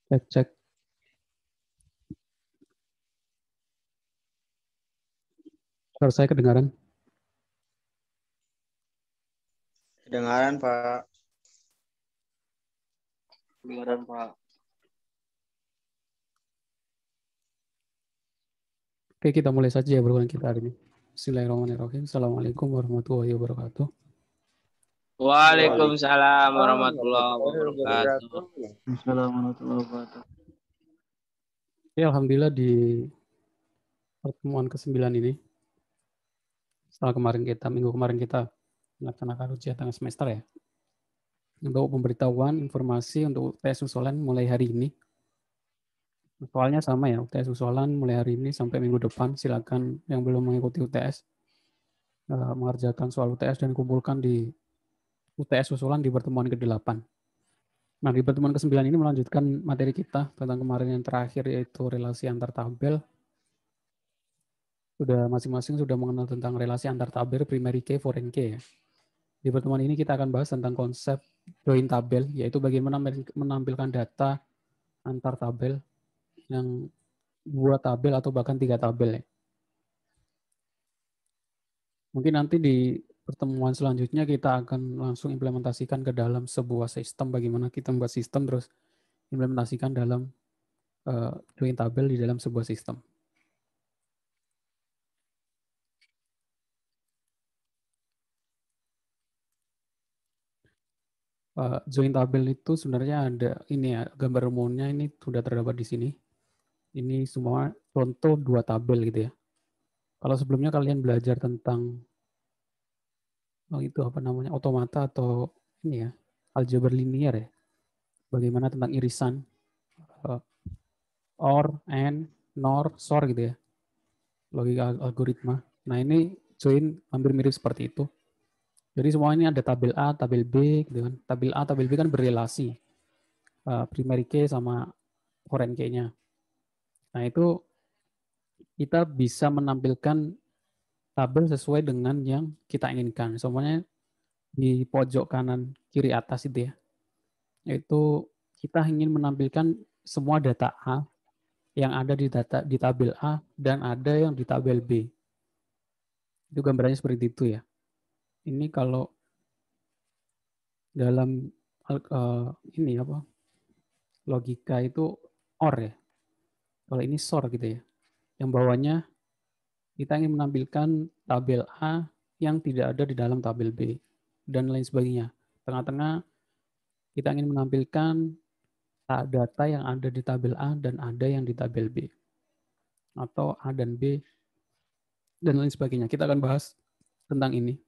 Cek, cek. Suara saya kedengaran? Kedengaran, Pak. Kedengaran, Pak. Oke, kita mulai saja ya obrolan kita hari ini. Bismillahirrahmanirrahim. Assalamualaikum warahmatullahi wabarakatuh. Waalaikumsalam warahmatullahi wabarakatuh. Assalamualaikum warahmatullahi wabarakatuh. Ya, alhamdulillah di pertemuan ke-9 ini, setelah minggu kemarin kita melaksanakan ujian tengah semester ya, untuk pemberitahuan informasi untuk UTS usulan mulai hari ini. Soalnya sama ya, UTS usulan mulai hari ini sampai minggu depan. Silakan yang belum mengikuti UTS mengerjakan soal UTS dan kumpulkan di UTS usulan di pertemuan ke-8. Nah, di pertemuan ke-9 ini melanjutkan materi kita tentang kemarin yang terakhir, yaitu relasi antar tabel. Masing-masing sudah mengenal tentang relasi antar tabel, primary key, foreign key ya. Di pertemuan ini kita akan bahas tentang konsep join tabel, yaitu bagaimana menampilkan data antar tabel yang 2 tabel atau bahkan 3 tabel ya. Mungkin nanti di pertemuan selanjutnya kita akan langsung implementasikan ke dalam sebuah sistem, bagaimana kita membuat sistem terus implementasikan dalam join tabel di dalam sebuah sistem. Join tabel itu sebenarnya ada ini ya, gambar umumnya ini sudah terdapat di sini. Ini semua contoh 2 tabel gitu ya. Kalau sebelumnya kalian belajar tentang itu apa namanya, otomata atau ini ya, aljabar linear ya. Bagaimana tentang irisan, OR, AND, NOR, SOR gitu ya. Logika algoritma. Nah, ini join hampir mirip seperti itu. Jadi semua ini ada tabel A, tabel B gitu kan. Tabel A, tabel B kan berrelasi. Primary key sama foreign key-nya. Nah, itu kita bisa menampilkan tabel sesuai dengan yang kita inginkan. Semuanya di pojok kanan kiri atas itu ya. Yaitu kita ingin menampilkan semua data A yang ada di tabel A dan ada yang di tabel B. Itu gambarannya seperti itu ya. Ini kalau dalam ini apa? Logika itu OR ya. Kalau ini SOR gitu ya. Yang bawahnya kita ingin menampilkan tabel A yang tidak ada di dalam tabel B dan lain sebagainya. Tengah-tengah kita ingin menampilkan data yang ada di tabel A dan ada yang di tabel B. Atau A dan B dan lain sebagainya. Kita akan bahas tentang ini.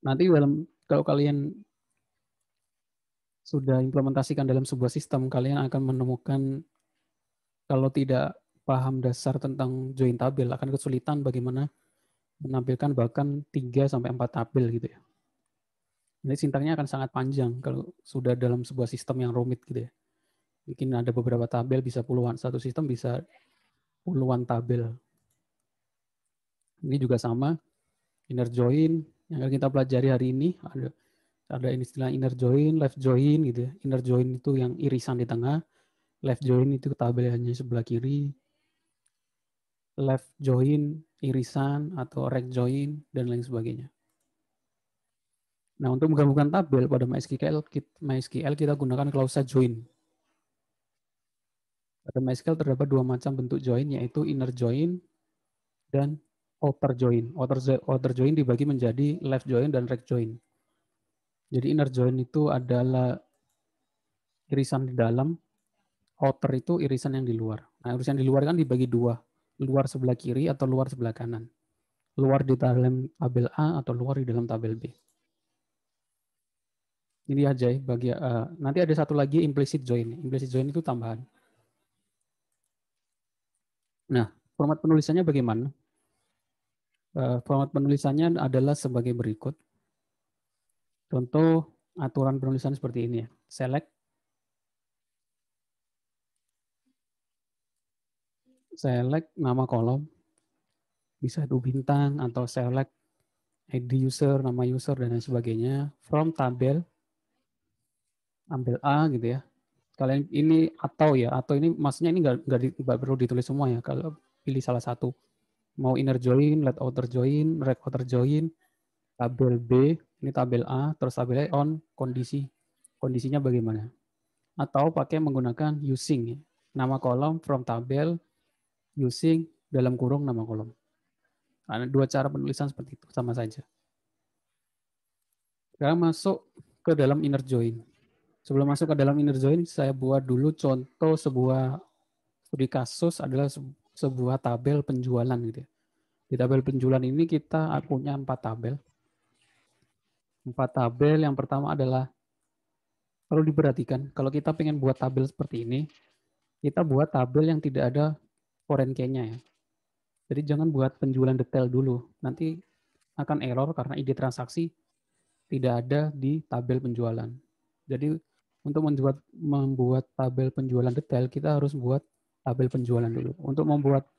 Nanti kalau kalian sudah implementasikan dalam sebuah sistem, kalian akan menemukan kalau tidak paham dasar tentang join tabel akan kesulitan bagaimana menampilkan bahkan 3 sampai 4 tabel gitu ya. Jadi sintaknya akan sangat panjang kalau sudah dalam sebuah sistem yang rumit gitu ya. Mungkin ada beberapa tabel bisa puluhan, satu sistem bisa puluhan tabel. Ini juga sama, inner join yang akan kita pelajari hari ini ada istilah inner join, left join gitu ya. Inner join itu yang irisan di tengah, left join itu tabelnya sebelah kiri, left join irisan atau right join dan lain sebagainya. Nah, untuk menggabungkan tabel pada MySQL kita gunakan klausa join. Pada MySQL terdapat 2 macam bentuk join, yaitu inner join dan outer join. Outer join dibagi menjadi left join dan right join. Jadi inner join itu adalah irisan di dalam, outer itu irisan yang di luar. Nah, irisan di luar kan dibagi 2, luar sebelah kiri atau luar sebelah kanan. Luar di dalam tabel A atau luar di dalam tabel B. Ini aja ya nanti ada satu lagi implicit join. Implicit join itu tambahan. Nah, format penulisannya bagaimana? Format penulisannya adalah sebagai berikut. Contoh aturan penulisan seperti ini ya. Select nama kolom, bisa itu bintang atau select ID user, nama user, dan lain sebagainya. From tabel, ambil A gitu ya. Kalian ini atau ini maksudnya ini nggak perlu ditulis semua ya. Kalau pilih salah satu. Mau inner join, let outer join, rect outer join, tabel B, ini tabel A, terus tabel A on kondisi. Kondisinya bagaimana? Atau pakai menggunakan using, nama kolom from tabel, using dalam kurung nama kolom. Ada dua cara penulisan seperti itu, sama saja. Sekarang masuk ke dalam inner join. Sebelum masuk ke dalam inner join, saya buat dulu contoh sebuah studi kasus adalah sebuah tabel penjualan gitu ya. Di tabel penjualan ini kita punya 4 tabel. 4 tabel, yang pertama adalah perlu diperhatikan, kalau kita pengen buat tabel seperti ini, kita buat tabel yang tidak ada foreign key-nya ya. Jadi jangan buat penjualan detail dulu, nanti akan error karena ide transaksi tidak ada di tabel penjualan. Jadi untuk membuat tabel penjualan detail, kita harus buat tabel penjualan dulu. Untuk membuat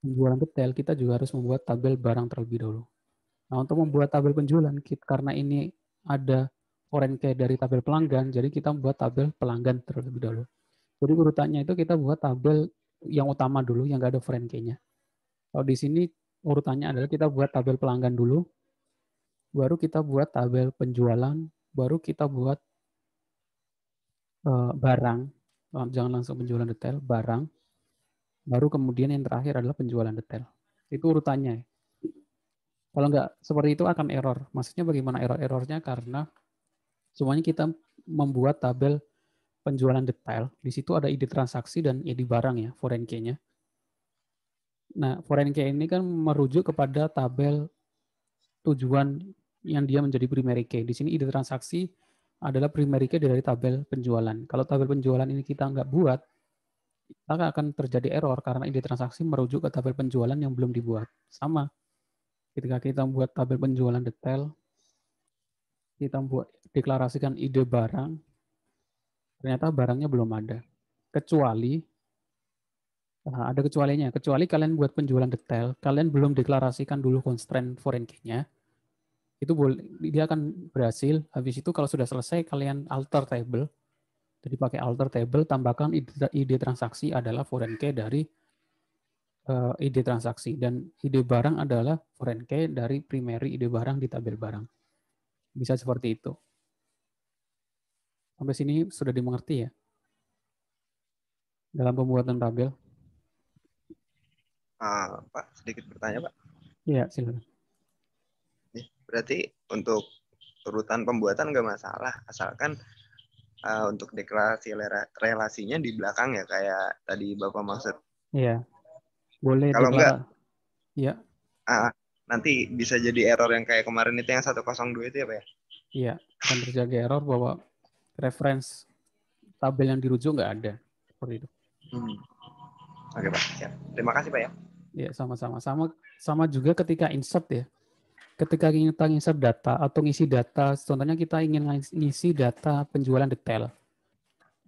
penjualan detail, kita juga harus membuat tabel barang terlebih dahulu. Nah, untuk membuat tabel penjualan, karena ini ada foreign key dari tabel pelanggan, jadi kita membuat tabel pelanggan terlebih dahulu. Jadi urutannya itu kita buat tabel yang utama dulu, yang nggak ada foreign key-nya. Kalau di sini urutannya adalah kita buat tabel pelanggan dulu, baru kita buat tabel penjualan, baru kita buat barang, jangan langsung penjualan detail, barang, baru kemudian yang terakhir adalah penjualan detail. Itu urutannya. Kalau nggak seperti itu akan error. Maksudnya bagaimana error-errornya? Karena semuanya kita membuat tabel penjualan detail. Di situ ada ide transaksi dan ide barang ya, foreign key-nya. Nah, foreign key ini kan merujuk kepada tabel tujuan yang dia menjadi primary key. Di sini ide transaksi adalah primary key dari tabel penjualan. Kalau tabel penjualan ini kita nggak buat, maka akan terjadi error karena ide transaksi merujuk ke tabel penjualan yang belum dibuat. Sama, ketika kita membuat tabel penjualan detail, kita buat deklarasikan ide barang, ternyata barangnya belum ada. Kecuali, ada kecualinya. Kecuali kalian buat penjualan detail, kalian belum deklarasikan dulu constraint foreign key-nya, itu boleh, dia akan berhasil. Habis itu kalau sudah selesai, kalian alter table. Jadi pakai alter table, tambahkan ide transaksi adalah foreign key dari ide transaksi. Dan ide barang adalah foreign key dari primary ide barang di tabel barang. Bisa seperti itu. Sampai sini sudah dimengerti ya? Dalam pembuatan tabel. Pak, sedikit bertanya, Pak. Iya, silakan. Berarti untuk urutan pembuatan nggak masalah, asalkan untuk deklarasi relasinya di belakang ya, kayak tadi Bapak maksud. Iya, boleh Kalau enggak, ya. Nanti bisa jadi error yang kayak kemarin itu yang 102 itu ya, Pak ya? Iya, akan terjadi error bahwa reference tabel yang dirujuk nggak ada. Seperti itu. Oke, Pak. Siap. Terima kasih, Pak ya. Ya, sama-sama. Sama juga ketika insert ya. Ketika kita insert data atau ngisi data, contohnya kita ingin ngisi data penjualan detail.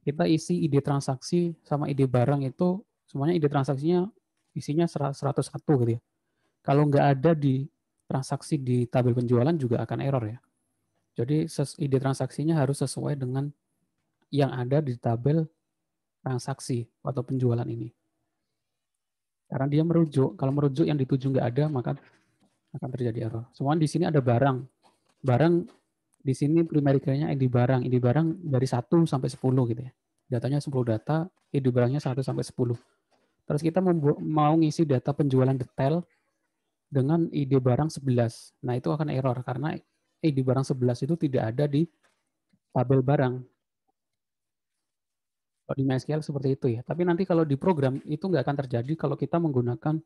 Kita isi ide transaksi sama ide barang itu, semuanya ide transaksinya isinya 101 gitu ya. Kalau nggak ada di transaksi di tabel penjualan juga akan error ya. Jadi ide transaksinya harus sesuai dengan yang ada di tabel transaksi atau penjualan ini. Karena dia merujuk, kalau merujuk yang dituju nggak ada, maka akan terjadi error. Semua di sini ada barang. Barang di sini primary key-nya ID barang. ID barang dari 1 sampai 10 gitu ya. Datanya 10 data, ID barangnya 1 sampai 10. Terus kita mau ngisi data penjualan detail dengan ID barang 11. Nah, itu akan error karena ID barang 11 itu tidak ada di tabel barang. Kalau di MySQL seperti itu ya. Tapi nanti kalau di program itu nggak akan terjadi kalau kita menggunakan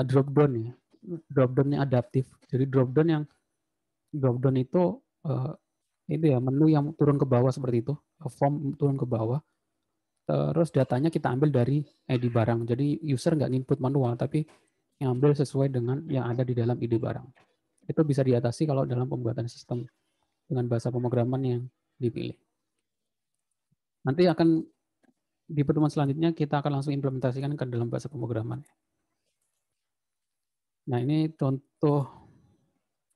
drop down ya. Drop down-nya adaptif. Jadi drop down itu ya menu yang turun ke bawah seperti itu, form turun ke bawah. Terus datanya kita ambil dari ID barang. Jadi user nggak input manual, tapi ngambil sesuai dengan yang ada di dalam ID barang. Itu bisa diatasi kalau dalam pembuatan sistem dengan bahasa pemrograman yang dipilih. Nanti akan di pertemuan selanjutnya kita akan langsung implementasikan ke dalam bahasa pemrograman. Nah, ini contoh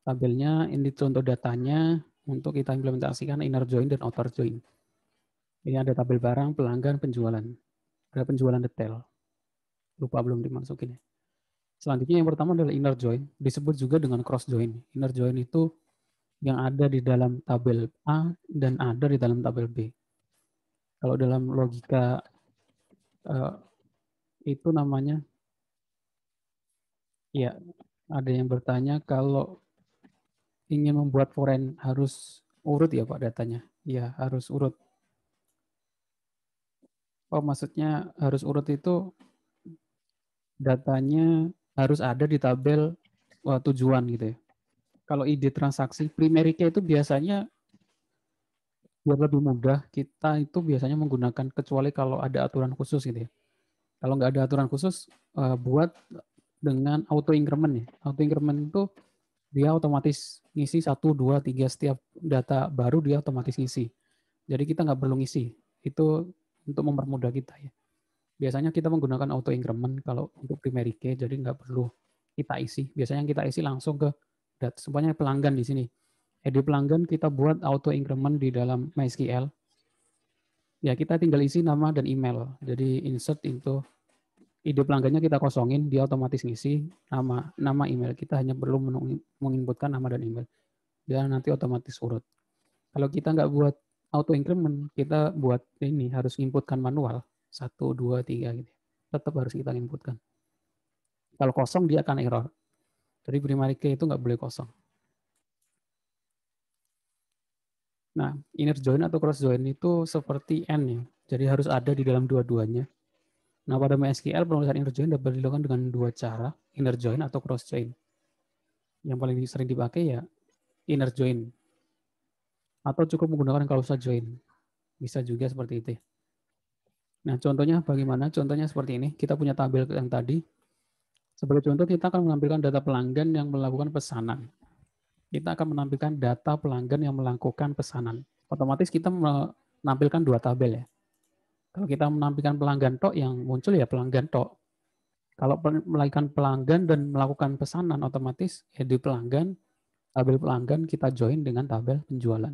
Tabelnya ini contoh datanya untuk kita implementasikan inner join dan outer join. Ini ada tabel barang, pelanggan, penjualan. Ada penjualan detail. Lupa belum dimasukin ya. Selanjutnya yang pertama adalah inner join, disebut juga dengan cross join. Inner join itu yang ada di dalam tabel A dan ada di dalam tabel B. Kalau dalam logika itu namanya, ya ada yang bertanya kalau ingin membuat foreign harus urut ya Pak datanya. Ya harus urut. Oh maksudnya harus urut itu datanya harus ada di tabel tujuan gitu ya. Kalau ide transaksi primary key itu biasanya biar lebih mudah kita itu biasanya menggunakan kecuali kalau ada aturan khusus gitu ya. Kalau nggak ada aturan khusus buat dengan auto increment ya. Auto increment itu dia otomatis ngisi 1, 2, 3 setiap data baru dia otomatis ngisi. Jadi kita nggak perlu ngisi. Itu untuk mempermudah kita ya. Biasanya kita menggunakan auto increment kalau untuk primary key, jadi nggak perlu kita isi. Biasanya kita isi langsung ke data. Semuanya pelanggan di sini. Di pelanggan kita buat auto increment di dalam MySQL. Ya kita tinggal isi nama dan email. Jadi insert into ide pelanggannya kita kosongin, dia otomatis ngisi nama email. Kita hanya perlu menginputkan nama dan email. Dia nanti otomatis urut. Kalau kita nggak buat auto increment, kita buat ini harus inputkan manual 1, 2, 3 gitu. Tetap harus kita inputkan. Kalau kosong dia akan error. Jadi primary key itu nggak boleh kosong. Nah, inner join atau cross join itu seperti N ya. Jadi harus ada di dalam dua-duanya. Nah, pada MySQL penulisan inner join dapat dilakukan dengan dua cara, inner join atau cross join. Yang paling sering dipakai ya inner join. Atau cukup menggunakan klausa join. Bisa juga seperti itu. Nah, contohnya bagaimana? Contohnya seperti ini. Kita punya tabel yang tadi. Sebagai contoh, kita akan menampilkan data pelanggan yang melakukan pesanan. Kita akan menampilkan data pelanggan yang melakukan pesanan. Otomatis kita menampilkan dua tabel ya. Kalau kita menampilkan pelanggan tok, yang muncul ya pelanggan tok. Kalau melakukan pelanggan dan melakukan pesanan, otomatis ya di pelanggan, tabel pelanggan kita join dengan tabel penjualan.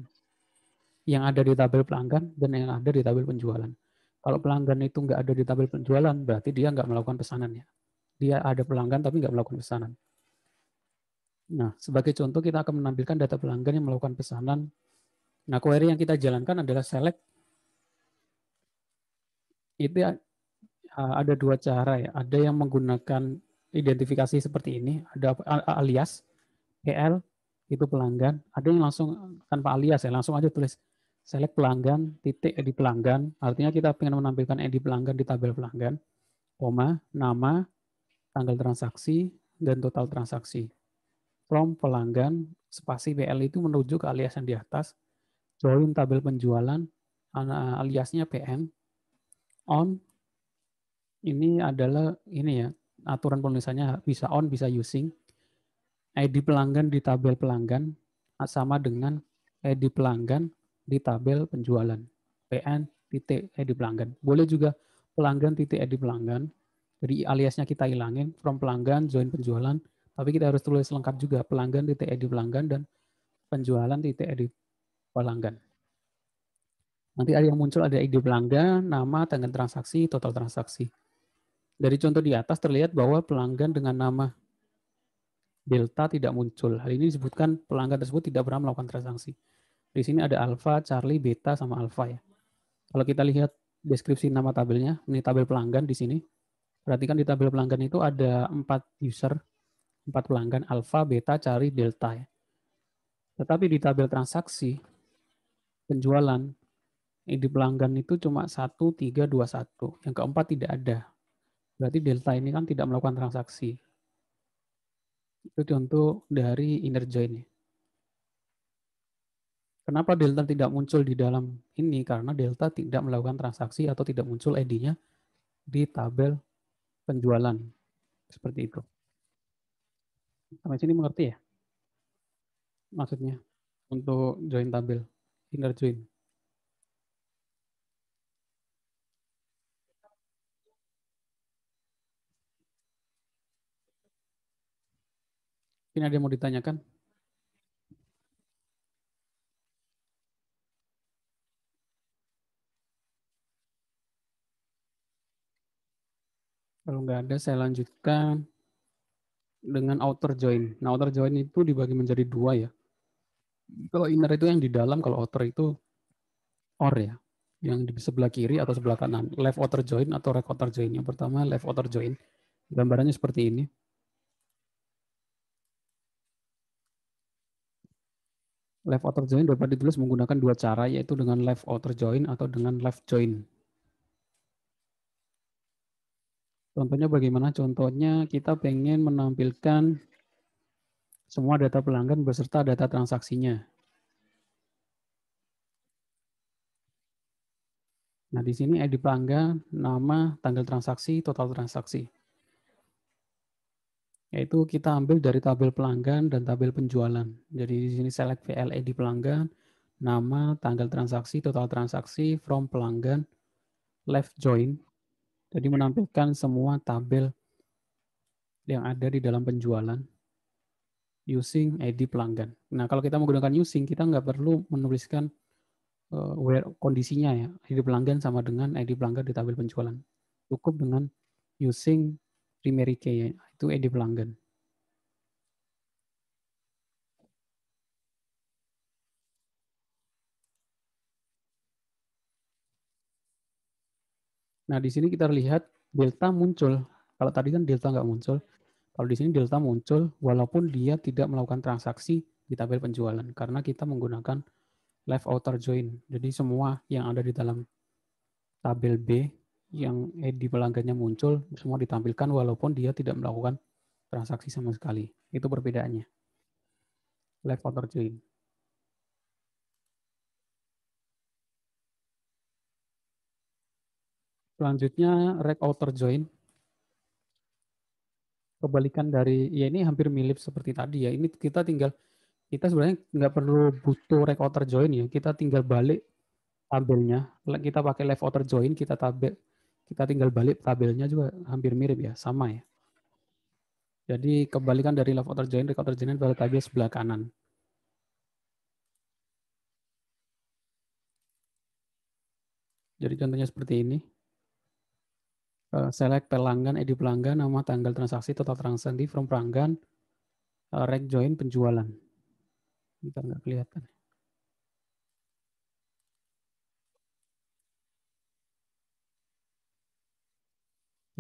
Yang ada di tabel pelanggan dan yang ada di tabel penjualan. Kalau pelanggan itu nggak ada di tabel penjualan, berarti dia nggak melakukan pesanannya. Dia ada pelanggan tapi nggak melakukan pesanan. Nah, sebagai contoh kita akan menampilkan data pelanggan yang melakukan pesanan. Nah, query yang kita jalankan adalah select. Itu ada dua cara ya. Ada yang menggunakan identifikasi seperti ini, ada alias, PL, itu pelanggan. Ada yang langsung tanpa alias ya, langsung aja tulis select pelanggan, titik di pelanggan. Artinya kita ingin menampilkan ID pelanggan di tabel pelanggan, koma, nama, tanggal transaksi, dan total transaksi. From pelanggan, spasi PL itu menuju ke alias yang di atas, join tabel penjualan, aliasnya PN, on, ini adalah ini ya, aturan penulisannya bisa on, bisa using. ID pelanggan di tabel pelanggan sama dengan ID pelanggan di tabel penjualan. PN titik ID pelanggan. Boleh juga pelanggan titik ID pelanggan. Jadi aliasnya kita hilangin from pelanggan join penjualan. Tapi kita harus tulis lengkap juga pelanggan titik ID pelanggan dan penjualan titik ID pelanggan. Nanti ada yang muncul ada ID pelanggan, nama, tanggal transaksi, total transaksi. Dari contoh di atas terlihat bahwa pelanggan dengan nama delta tidak muncul. Hal ini disebutkan pelanggan tersebut tidak pernah melakukan transaksi. Di sini ada alpha, Charlie, beta, sama alpha ya. Kalau kita lihat deskripsi nama tabelnya, ini tabel pelanggan di sini. Perhatikan di tabel pelanggan itu ada 4 user, 4 pelanggan, alpha, beta, Charlie, delta ya. Tetapi di tabel transaksi, penjualan, di pelanggan itu cuma 1, 3, 2, 1. Yang keempat tidak ada. Berarti delta ini kan tidak melakukan transaksi. Itu contoh dari inner join. Kenapa delta tidak muncul di dalam ini? Karena delta tidak melakukan transaksi atau tidak muncul ID-nya di tabel penjualan. Seperti itu. Sampai sini mengerti ya? Maksudnya untuk join tabel, inner join. Ini ada yang mau ditanyakan? Kalau nggak ada, saya lanjutkan dengan outer join. Nah, outer join itu dibagi menjadi dua ya. Kalau inner itu yang di dalam, kalau outer itu or ya. Yang di sebelah kiri atau sebelah kanan. Left outer join atau right outer join. Yang pertama left outer join. Gambarannya seperti ini. Left outer join dapat ditulis menggunakan dua cara, yaitu dengan left outer join atau dengan left join. Contohnya bagaimana? Contohnya kita pengen menampilkan semua data pelanggan beserta data transaksinya. Nah, di sini ID pelanggan, nama, tanggal transaksi, total transaksi. Yaitu kita ambil dari tabel pelanggan dan tabel penjualan. Jadi di sini select VL ID pelanggan, nama, tanggal transaksi, total transaksi, from pelanggan, left join. Jadi menampilkan semua tabel yang ada di dalam penjualan using ID pelanggan. Nah, kalau kita menggunakan using, kita nggak perlu menuliskan where kondisinya ya, ID pelanggan sama dengan ID pelanggan di tabel penjualan. Cukup dengan using primary key, ya, itu ID pelanggan. Nah, di sini kita lihat delta muncul. Kalau tadi kan delta nggak muncul. Kalau di sini delta muncul walaupun dia tidak melakukan transaksi di tabel penjualan karena kita menggunakan left outer join. Jadi semua yang ada di dalam tabel B yang ID pelanggannya muncul semua ditampilkan walaupun dia tidak melakukan transaksi sama sekali. Itu perbedaannya. Left outer join. Selanjutnya right outer join. Kebalikan dari ya ini hampir mirip seperti tadi ya. Ini kita sebenarnya nggak perlu butuh right outer join ya. Kita tinggal balik tabelnya. Kita pakai left outer join, kita tinggal balik tabelnya juga hampir mirip ya, sama ya. Jadi kebalikan dari left outer join, right outer join pada tabel sebelah kanan. Jadi contohnya seperti ini. Select pelanggan, ID pelanggan, nama, tanggal transaksi, total transaksi from pelanggan, right join penjualan. Bentar nggak kelihatan.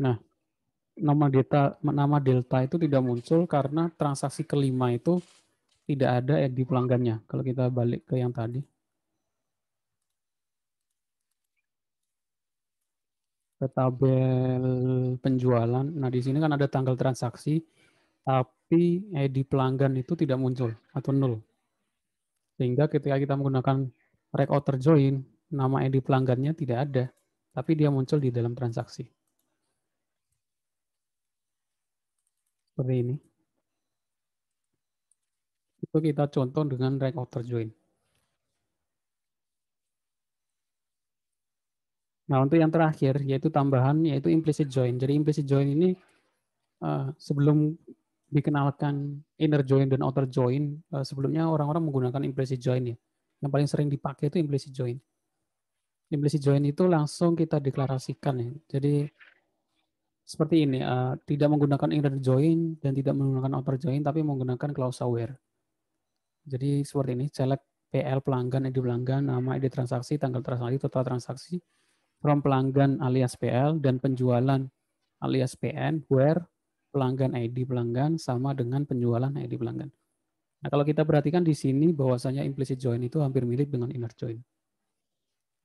Nah, nama delta itu tidak muncul karena transaksi kelima itu tidak ada ID pelanggannya. Kalau kita balik ke yang tadi, ke tabel penjualan. Nah, di sini kan ada tanggal transaksi, tapi ID pelanggan itu tidak muncul atau nol. Sehingga ketika kita menggunakan right outer join, nama ID pelanggannya tidak ada, tapi dia muncul di dalam transaksi. Seperti ini. Itu kita contoh dengan right outer join. Nah, untuk yang terakhir, yaitu tambahan, yaitu implicit join. Jadi implicit join ini sebelum dikenalkan inner join dan outer join, sebelumnya orang-orang menggunakan implicit join ya. Yang paling sering dipakai itu implicit join. Implicit join itu langsung kita deklarasikan ya. Jadi seperti ini, tidak menggunakan inner join dan tidak menggunakan outer join, tapi menggunakan clause aware. Jadi seperti ini, select PL pelanggan, ID pelanggan, nama, ID transaksi, tanggal transaksi, total transaksi, from pelanggan alias PL, dan penjualan alias PN, where pelanggan ID pelanggan sama dengan penjualan ID pelanggan. Nah, kalau kita perhatikan di sini bahwasanya implicit join itu hampir mirip dengan inner join.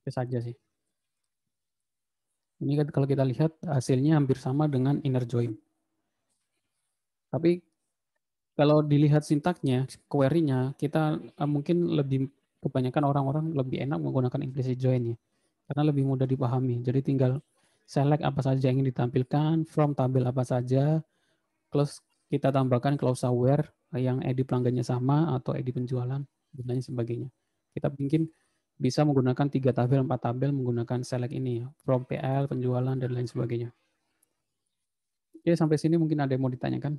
Itu saja sih. Ini kan kalau kita lihat hasilnya hampir sama dengan inner join. Tapi kalau dilihat sintaknya, query-nya, kita mungkin lebih kebanyakan orang-orang lebih enak menggunakan implicit join ya. Karena lebih mudah dipahami. Jadi tinggal select apa saja yang ingin ditampilkan, from tabel apa saja, plus kita tambahkan clause aware yang ID pelanggannya sama atau ID penjualan dan lain sebagainya. Kita mungkin bisa menggunakan 3 tabel, 4 tabel menggunakan select ini ya, from PL, penjualan dan lain sebagainya. Oke, sampai sini mungkin ada yang mau ditanyakan.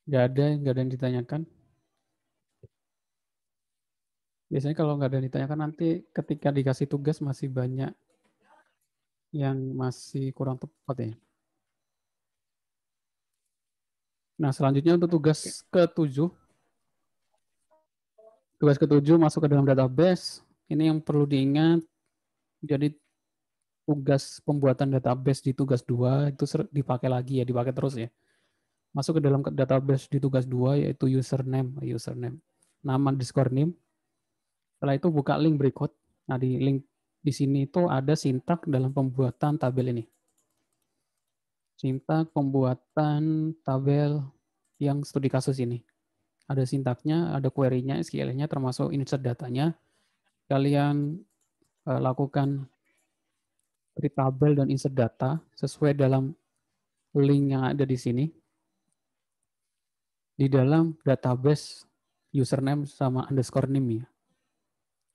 nggak ada yang ditanyakan. Biasanya kalau nggak ada yang ditanyakan nanti ketika dikasih tugas masih banyak yang masih kurang tepat ya. Nah, selanjutnya untuk tugas ke-7. Tugas ke-7 masuk ke dalam database. Ini yang perlu diingat. Jadi tugas pembuatan database di tugas 2 itu dipakai lagi ya, dipakai terus ya. Masuk ke dalam database di tugas 2 yaitu username, nama underscore name. Setelah itu buka link berikut. Nah, di link di sini itu ada sintak dalam pembuatan tabel ini. Sintak pembuatan tabel yang studi kasus ini. Ada sintaknya, ada query-nya, SQL-nya, termasuk insert datanya. Kalian lakukan create tabel dan insert data sesuai dalam link yang ada di sini. Di dalam database username sama underscore name ya.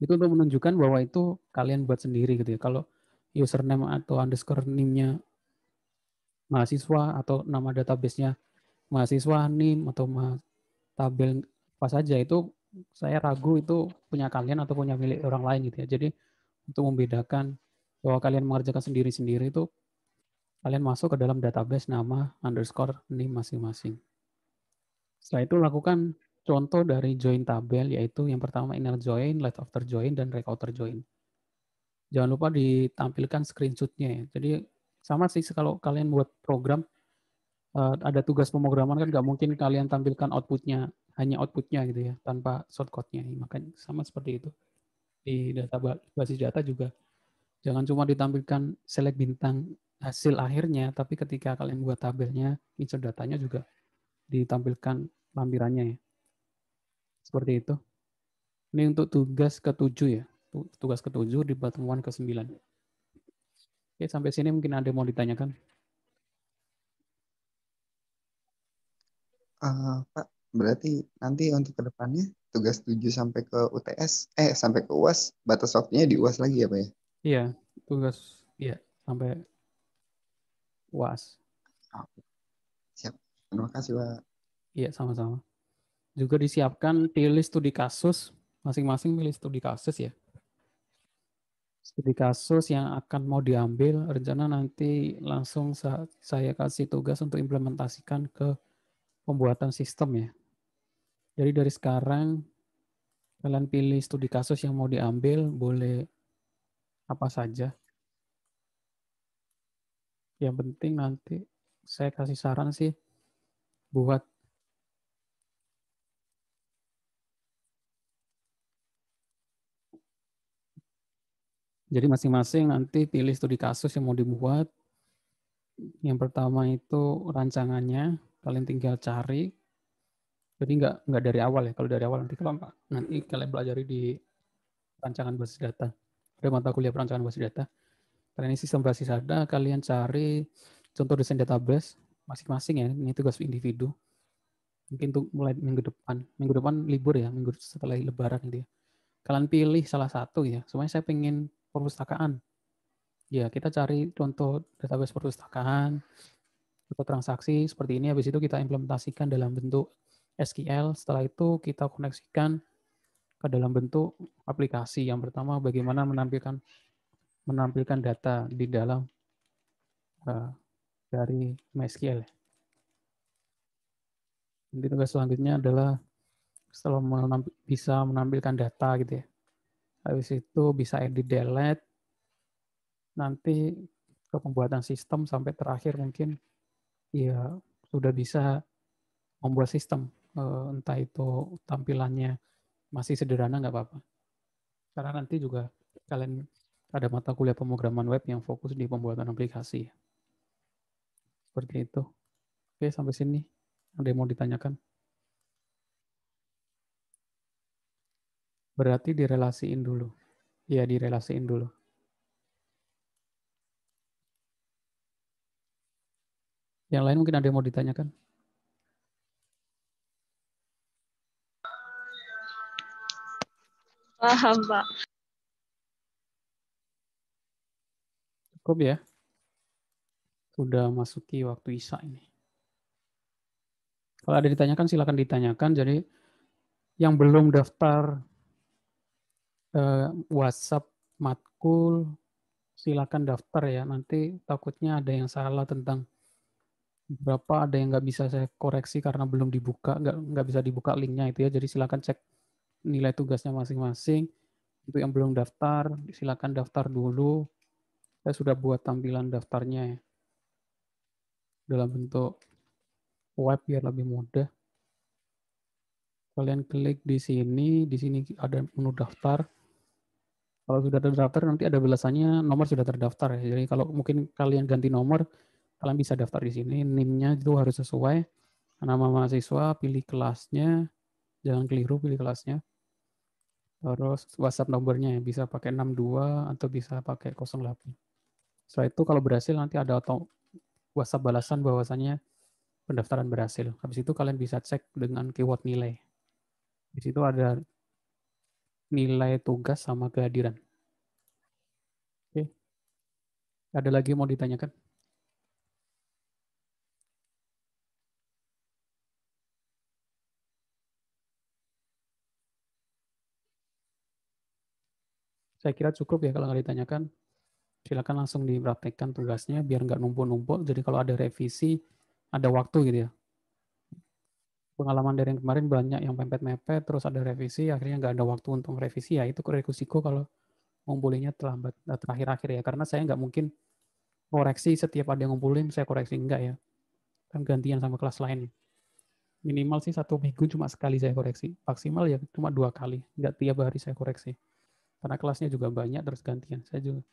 Itu untuk menunjukkan bahwa itu kalian buat sendiri gitu ya. Kalau username atau underscore name-nya mahasiswa atau nama database-nya mahasiswa, NIM atau tabel apa saja itu saya ragu itu punya kalian atau punya milik orang lain gitu ya. Jadi untuk membedakan bahwa kalian mengerjakan sendiri-sendiri itu kalian masuk ke dalam database nama underscore NIM masing-masing. Setelah itu lakukan contoh dari join tabel yaitu yang pertama inner join, left outer join, dan right outer join. Jangan lupa ditampilkan screenshot-nya ya. Jadi sama sih kalau kalian buat program ada tugas pemrograman kan nggak mungkin kalian tampilkan outputnya hanya outputnya gitu ya tanpa shortcode-nya. Makanya sama seperti itu di data basis data juga jangan cuma ditampilkan select bintang hasil akhirnya, tapi ketika kalian buat tabelnya insert datanya juga ditampilkan lampirannya ya. Seperti itu. Ini untuk tugas ke-7 ya. Tugas ke-7 di pertemuan ke-9. Oke, sampai sini mungkin ada yang mau ditanyakan. Pak, berarti nanti untuk kedepannya tugas 7 sampai ke UTS, sampai ke UAS, batas waktunya di UAS lagi ya Pak ya? Iya, tugas iya sampai UAS. Oh, siap. Terima kasih Pak. Iya, sama-sama. Juga disiapkan pilih studi kasus, masing-masing pilih studi kasus ya. Studi kasus yang akan mau diambil, rencana nanti langsung saya kasih tugas untuk implementasikan ke pembuatan sistem ya. Jadi dari sekarang kalian pilih studi kasus yang mau diambil, boleh apa saja. Yang penting nanti saya kasih saran sih buat jadi masing-masing nanti pilih studi kasus yang mau dibuat. Yang pertama itu rancangannya, kalian tinggal cari. Jadi nggak dari awal ya. Kalau dari awal nanti kalian pelajari di rancangan basis data. Ada mata kuliah perancangan basis data. Karena ini sistem basis data, kalian cari contoh desain database masing-masing ya. Ini tugas individu. Mungkin untuk mulai minggu depan. Minggu depan libur ya, minggu setelah lebaran gitu ya. Kalian pilih salah satu ya. Semuanya saya pengen perpustakaan. Ya, kita cari contoh database perpustakaan, atau transaksi seperti ini. Habis itu kita implementasikan dalam bentuk SQL. Setelah itu kita koneksikan ke dalam bentuk aplikasi. Yang pertama bagaimana menampilkan data di dalam dari MySQL. Nanti tugas selanjutnya adalah setelah bisa menampilkan data gitu ya. Habis itu bisa edit delete, nanti ke pembuatan sistem sampai terakhir mungkin ya sudah bisa membuat sistem. Entah itu tampilannya masih sederhana nggak apa-apa. Karena nanti juga kalian ada mata kuliah pemrograman web yang fokus di pembuatan aplikasi. Seperti itu. Oke, sampai sini. Ada yang mau ditanyakan? Berarti direlasiin dulu. Iya, direlasiin dulu. Yang lain mungkin ada yang mau ditanyakan? Paham, Pak. Cukup ya. Sudah masuki waktu Isya ini. Kalau ada ditanyakan silakan ditanyakan. Jadi yang belum daftar WhatsApp matkul silakan daftar ya. Nanti takutnya ada yang salah tentang berapa, ada yang nggak bisa saya koreksi karena belum dibuka, nggak bisa dibuka linknya itu ya. Jadi silakan cek nilai tugasnya masing-masing. Untuk yang belum daftar, silakan daftar dulu. Saya sudah buat tampilan daftarnya ya, dalam bentuk web biar lebih mudah. Kalian klik di sini ada menu daftar. Kalau sudah terdaftar nanti ada belasannya nomor sudah terdaftar ya. Jadi kalau mungkin kalian ganti nomor, kalian bisa daftar di sini. NIM-nya itu harus sesuai. Nama mahasiswa, pilih kelasnya, jangan keliru pilih kelasnya. Terus WhatsApp nomornya ya, bisa pakai 62 atau bisa pakai 08. Setelah itu kalau berhasil nanti ada WhatsApp balasan bahwasannya pendaftaran berhasil. Habis itu kalian bisa cek dengan keyword nilai. Di situ ada nilai tugas sama kehadiran. Oke. Ada lagi mau ditanyakan? Saya kira cukup ya kalau nggak ditanyakan. Silakan langsung dipraktekkan tugasnya biar nggak numpuk-numpuk. Jadi kalau ada revisi, ada waktu gitu ya. Pengalaman dari yang kemarin banyak yang mepet-mepet, terus ada revisi, akhirnya nggak ada waktu untuk revisi ya. Itu resiko kalau ngumpulinnya terlambat, terakhir-akhir ya. Karena saya nggak mungkin koreksi setiap ada yang ngumpulin, saya koreksi enggak ya. Kan gantian sama kelas lain. Minimal sih 1 minggu cuma sekali saya koreksi. Maksimal ya cuma 2 kali. Nggak tiap hari saya koreksi. Karena kelasnya juga banyak, terus gantian. Saya juga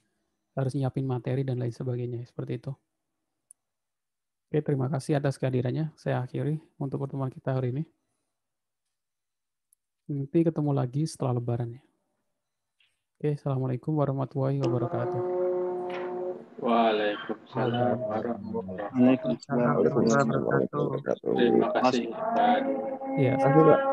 harus nyiapin materi dan lain sebagainya. Seperti itu. Oke, terima kasih atas kehadirannya. Saya akhiri untuk pertemuan kita hari ini. Nanti ketemu lagi setelah Lebaran ya. Oke, Assalamualaikum warahmatullahi wabarakatuh. Waalaikumsalam warahmatullahi wabarakatuh. Waalaikumsalam warahmatullahi wabarakatuh. Terima kasih. Iya. Terima kasih, Pak.